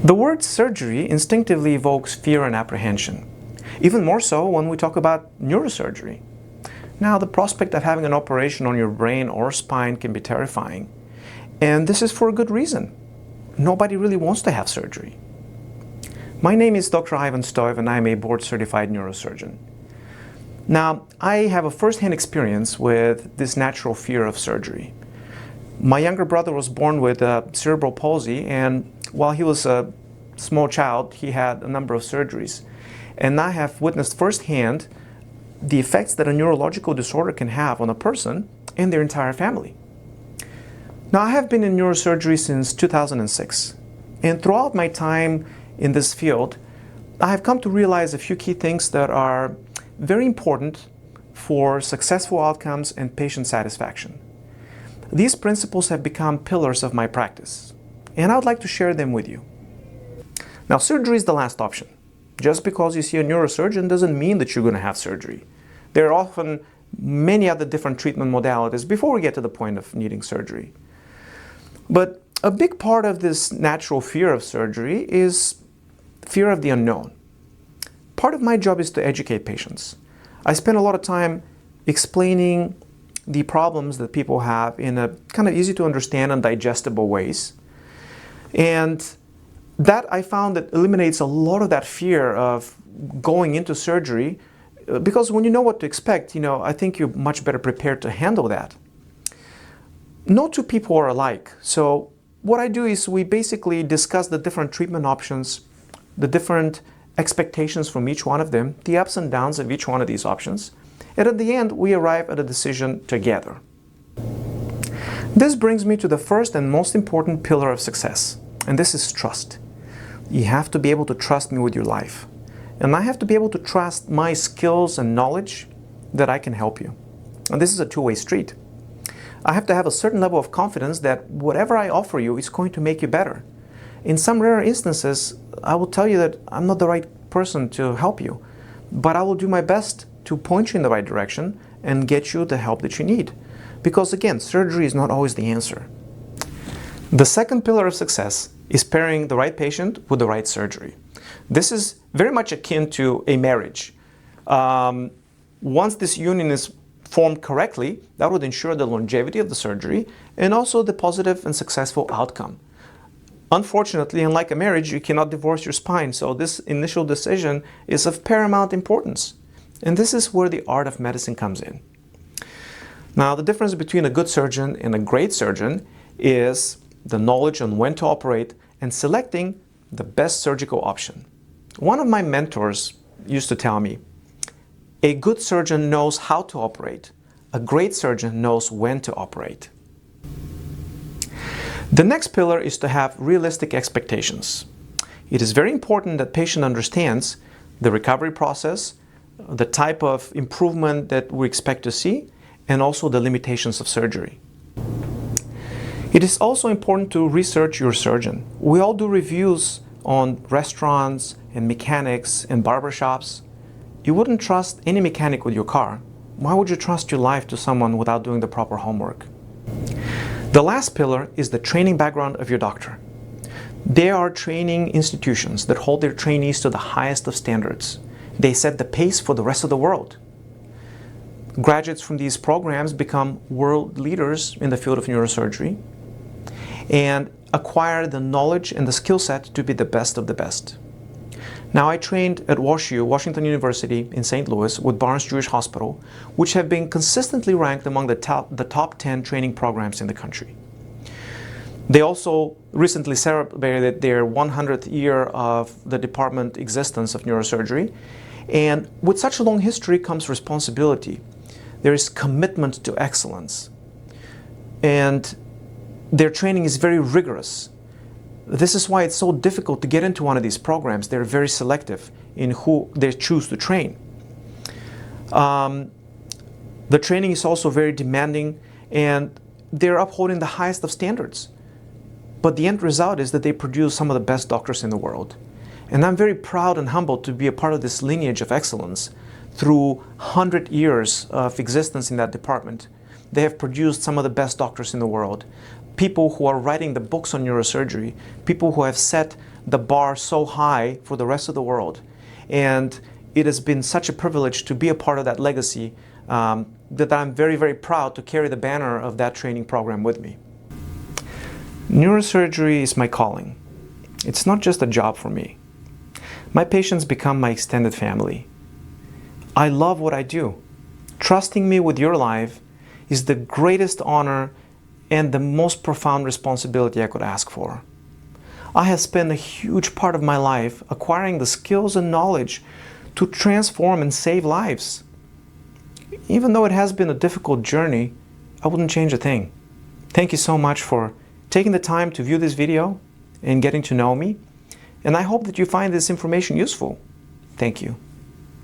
The word surgery instinctively evokes fear and apprehension, even more so when we talk about neurosurgery. Now, the prospect of having an operation on your brain or spine can be terrifying, and this is for a good reason. Nobody really wants to have surgery. My name is Dr. Ivan Stoiv, and I'm a board-certified neurosurgeon. Now, I have a first-hand experience with this natural fear of surgery. My younger brother was born with cerebral palsy, and while he was a small child, he had a number of surgeries. And I have witnessed firsthand the effects that a neurological disorder can have on a person and their entire family. Now, I have been in neurosurgery since 2006, and throughout my time in this field, I have come to realize a few key things that are very important for successful outcomes and patient satisfaction. These principles have become pillars of my practice, and I would like to share them with you. Now, surgery is the last option. Just because you see a neurosurgeon doesn't mean that you're going to have surgery. There are often many other different treatment modalities before we get to the point of needing surgery. But a big part of this natural fear of surgery is fear of the unknown. Part of my job is to educate patients. I spend a lot of time explaining the problems that people have in a kind of easy to understand and digestible ways. And that I found that eliminates a lot of that fear of going into surgery, because when you know what to expect, I think you're much better prepared to handle that. No two people are alike. So what I do is we basically discuss the different treatment options, the different expectations from each one of them, the ups and downs of each one of these options, and at the end we arrive at a decision together. This brings me to the first and most important pillar of success, and this is trust. You have to be able to trust me with your life, and I have to be able to trust my skills and knowledge that I can help you. And this is a two-way street. I have to have a certain level of confidence that whatever I offer you is going to make you better. In some rare instances, I will tell you that I'm not the right person to help you, but I will do my best to point you in the right direction and get you the help that you need. Because again, surgery is not always the answer. The second pillar of success is pairing the right patient with the right surgery. This is very much akin to a marriage. Once this union is formed correctly, that would ensure the longevity of the surgery and also the positive and successful outcome. Unfortunately, unlike a marriage, you cannot divorce your spine, so this initial decision is of paramount importance. And this is where the art of medicine comes in. Now, the difference between a good surgeon and a great surgeon is the knowledge on when to operate and selecting the best surgical option. One of my mentors used to tell me, a good surgeon knows how to operate. A great surgeon knows when to operate. The next pillar is to have realistic expectations. It is very important that patient understands the recovery process, the type of improvement that we expect to see, and also the limitations of surgery. It is also important to research your surgeon. We all do reviews on restaurants and mechanics and barbershops. You wouldn't trust any mechanic with your car. Why would you trust your life to someone without doing the proper homework? The last pillar is the training background of your doctor. There are training institutions that hold their trainees to the highest of standards. They set the pace for the rest of the world. Graduates from these programs become world leaders in the field of neurosurgery and acquire the knowledge and the skill set to be the best of the best. Now, I trained at WashU, Washington University in St. Louis with Barnes-Jewish Hospital, which have been consistently ranked among the top 10 training programs in the country. They also recently celebrated their 100th year of the department existence of neurosurgery. And with such a long history comes responsibility. There is commitment to excellence. And their training is very rigorous. This is why it's so difficult to get into one of these programs. They're very selective in who they choose to train. The training is also very demanding, and they're upholding the highest of standards. But the end result is that they produce some of the best doctors in the world. And I'm very proud and humbled to be a part of this lineage of excellence through 100 years of existence in that department. They have produced some of the best doctors in the world. People who are writing the books on neurosurgery, people who have set the bar so high for the rest of the world. And it has been such a privilege to be a part of that legacy that I'm very, very proud to carry the banner of that training program with me. Neurosurgery is my calling. It's not just a job for me. My patients become my extended family. I love what I do. Trusting me with your life is the greatest honor and the most profound responsibility I could ask for. I have spent a huge part of my life acquiring the skills and knowledge to transform and save lives. Even though it has been a difficult journey, I wouldn't change a thing. Thank you so much for taking the time to view this video and getting to know me. And I hope that you find this information useful. Thank you.